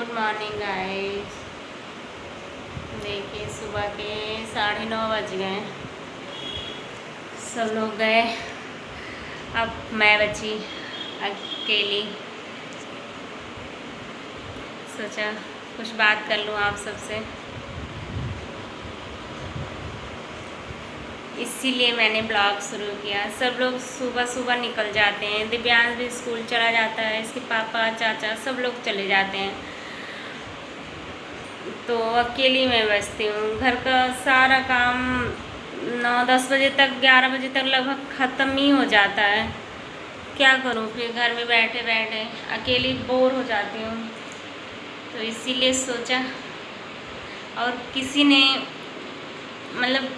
Good morning guys. देखिए सुबह के 9:30 बज गए। सब लोग गए, अब मैं बची अकेली। सोचा कुछ बात कर लूँ आप सबसे, इसीलिए मैंने ब्लॉग शुरू किया। सब लोग सुबह सुबह निकल जाते हैं। दिव्यांश भी स्कूल चला जाता है, इसके पापा चाचा सब लोग चले जाते हैं, तो अकेली मैं बचती हूँ। घर का सारा काम 9-10 बजे तक, 11 बजे तक लगभग ख़त्म ही हो जाता है। क्या करूँ फिर, घर में बैठे बैठे अकेली बोर हो जाती हूँ। तो इसीलिए सोचा, और किसी ने मतलब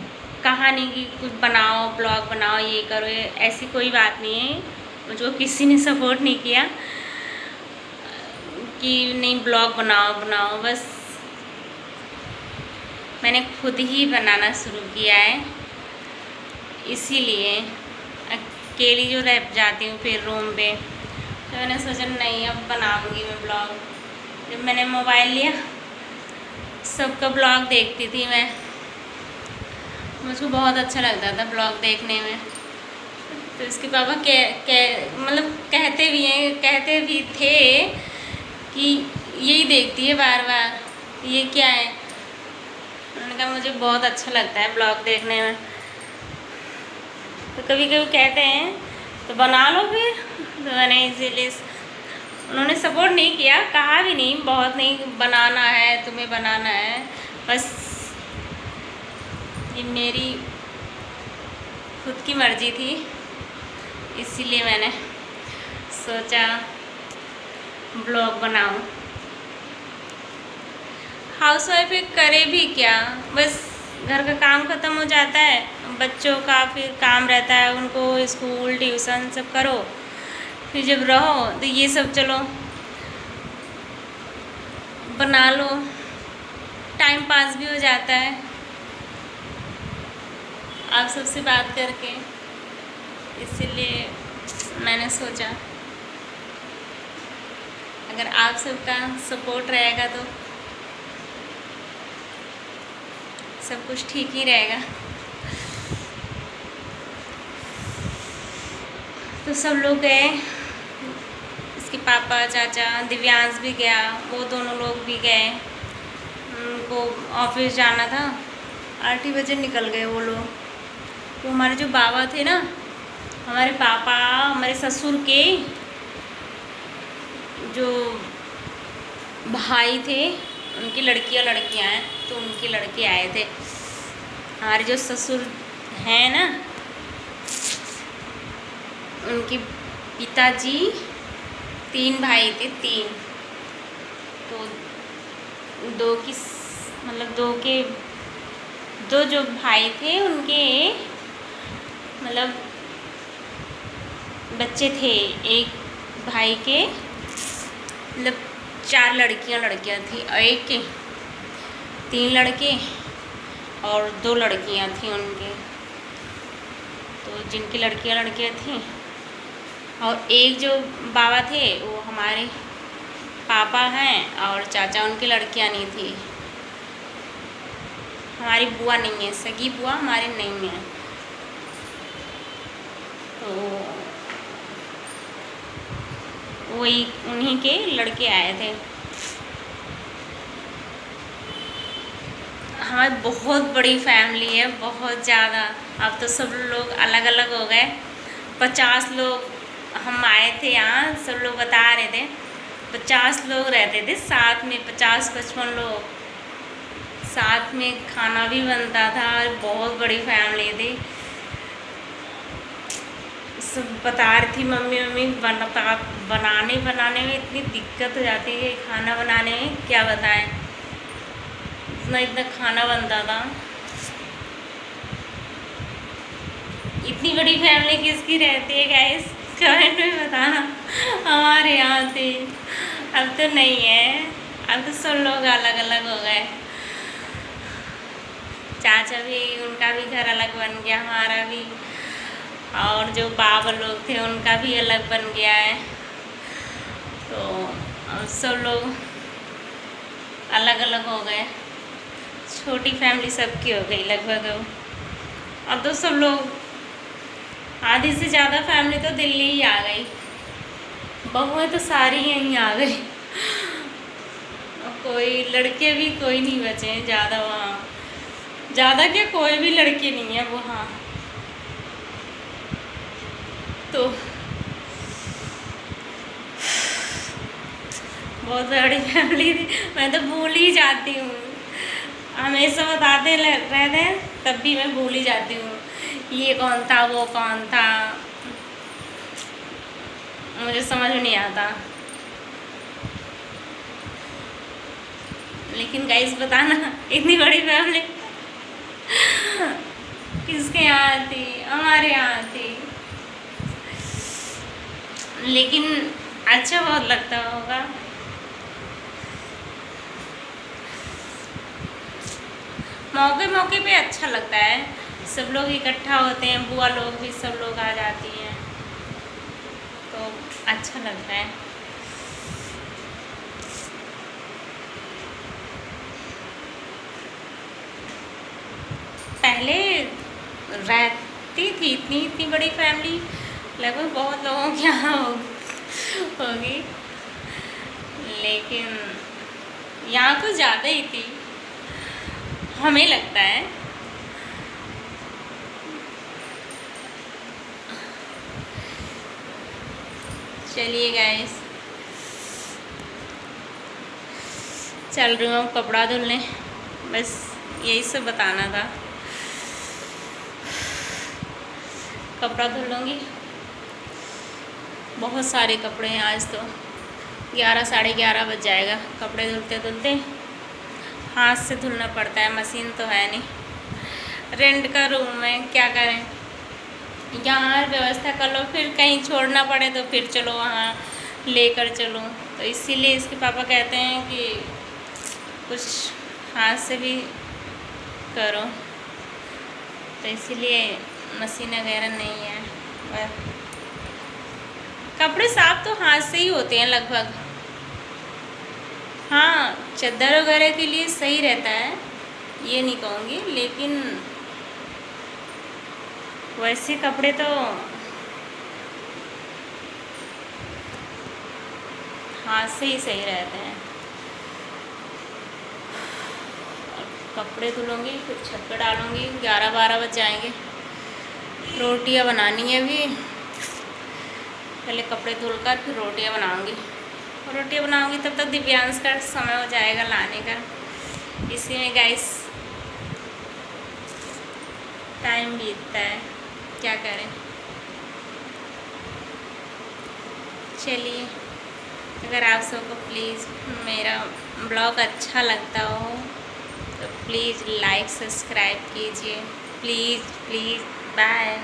कहा नहीं कि कुछ बनाओ, ब्लॉग बनाओ, ये करो, ऐसी कोई बात नहीं है। मुझको किसी ने सपोर्ट नहीं किया कि नहीं ब्लॉग बनाओ। बस मैंने खुद ही बनाना शुरू किया है। इसीलिए अकेली जो रह जाती हूँ फिर रूम पे, तो मैंने सोचा नहीं अब बनाऊँगी मैं ब्लॉग। जब मैंने मोबाइल लिया, सबका ब्लॉग देखती थी मैं, मुझको बहुत अच्छा लगता था ब्लॉग देखने में। तो इसके पापा मतलब कहते भी थे कि यही देखती है बार बार, ये क्या है। उन्होंने कहा मुझे बहुत अच्छा लगता है ब्लॉग देखने में। तो कभी कभी कहते हैं तो बना लो फिर, तो मैंने इसीलिए, उन्होंने सपोर्ट नहीं किया, कहा भी नहीं, बहुत नहीं बनाना है तुम्हें, बनाना है। बस ये मेरी खुद की मर्जी थी, इसीलिए मैंने सोचा ब्लॉग बनाऊं। हाउस वाइफ करे भी क्या, बस घर का काम ख़त्म हो जाता है, बच्चों का फिर काम रहता है, उनको स्कूल ट्यूशन सब करो, फिर जब रहो तो ये सब चलो बना लो, टाइम पास भी हो जाता है आप सबसे बात करके। इसीलिए मैंने सोचा अगर आप सबका सपोर्ट रहेगा तो सब कुछ ठीक ही रहेगा। तो सब लोग गए, इसके पापा चाचा, दिव्यांश भी गया, वो दोनों लोग भी गए। उनको ऑफिस जाना था, 8 ही बजे निकल गए वो लोग। तो हमारे जो बाबा थे ना, हमारे पापा, हमारे ससुर के जो भाई थे, उनकी लड़कियां हैं, तो उनके लड़के आए थे। हमारे जो ससुर हैं ना, उनके पिताजी 3 भाई थे, 3। तो दो जो भाई थे उनके मतलब बच्चे थे। एक भाई के मतलब 4 लड़कियां थी, और एक के 3 लड़के और 2 लड़कियां थी उनके। तो जिनकी लड़कियां थी, और एक जो बाबा थे वो हमारे पापा हैं, और चाचा, उनकी लड़कियां नहीं थी। हमारी बुआ नहीं है, सगी बुआ हमारी नहीं है। तो वही उन्हीं के लड़के आए थे। हमारी बहुत बड़ी फैमिली है, बहुत ज़्यादा। अब तो सब लोग अलग अलग हो गए। 50 लोग हम आए थे यहाँ, सब लोग बता रहे थे 50 लोग रहते थे साथ में, 50-55 लोग साथ में, खाना भी बनता था, बहुत बड़ी फैमिली थी। सब बता रही थी मम्मी बनाने में इतनी दिक्कत हो जाती है, खाना बनाने में क्या बताएं, इतना खाना बनता था। इतनी बड़ी फैमिली किसकी रहती है गाइस, कमेंट में बताना। हमारे यहाँ थी, अब तो नहीं है, अब तो सब लोग अलग अलग हो गए। चाचा भी, उनका भी घर अलग बन गया, हमारा भी, और जो बाबा लोग थे उनका भी अलग बन गया है। तो सब लोग अलग अलग हो गए, छोटी फैमिली सबकी हो गई लगभग। अब तो सब लोग, आधी से ज़्यादा फैमिली तो दिल्ली ही आ गई, बहुएं तो सारी यहीं आ गई। कोई लड़के भी कोई नहीं बचे हैं ज़्यादा वहाँ, ज़्यादा क्या कोई भी लड़के नहीं है वहाँ। तो बहुत बड़ी फैमिली थी, मैं तो भूल ही जाती हूँ, हमेशा बताते रहते हैं तब भी मैं भूल ही जाती हूँ, ये कौन था वो कौन था, मुझे समझ में नहीं आता। लेकिन गाइस बताना, इतनी बड़ी फैमिली किसके यहाँ थी? हमारे यहाँ थी। लेकिन अच्छा बहुत लगता होगा। मौके मौके पे अच्छा लगता है, सब लोग इकट्ठा होते हैं, बुआ लोग भी सब लोग आ जाती हैं, तो अच्छा लगता है। पहले रहती थी इतनी बड़ी फैमिली, लगभग बहुत लोगों की यहाँ होगी, लेकिन यहाँ तो ज़्यादा ही थी हमें लगता है। चलिए गाइस, चल रही हूँ कपड़ा धुलने, बस यही सब बताना था। कपड़ा धुल लूँगी, बहुत सारे कपड़े हैं, आज तो 11 साढ़े 11 बज जाएगा। कपड़े धुलते धुलते हाथ से धुलना पड़ता है, मशीन तो है नहीं, रेंट का रूम है, क्या करें, यहाँ व्यवस्था कर लो, फिर कहीं छोड़ना पड़े तो फिर चलो वहाँ लेकर चलो, तो इसीलिए इसके पापा कहते हैं कि कुछ हाथ से भी करो, तो इसीलिए मशीन वगैरह नहीं है। कपड़े साफ तो हाथ से ही होते हैं लगभग, हाँ चादर वगैरह के लिए सही रहता है, ये नहीं कहूँगी, लेकिन वैसे कपड़े तो हाथ से ही सही रहते हैं। कपड़े धुलूँगी, फिर छत पर डालूँगी, 11-12 बज जाएंगे। रोटियां बनानी है अभी, पहले कपड़े धुलकर फिर रोटियां बनाऊँगी, तब तक दिव्यांश का समय हो जाएगा लाने का, इसी में गाइस टाइम बीतता है, क्या करें। चलिए, अगर आप सबको प्लीज़ मेरा ब्लॉग अच्छा लगता हो तो प्लीज़ लाइक सब्सक्राइब कीजिए, प्लीज़ प्लीज़। बाय।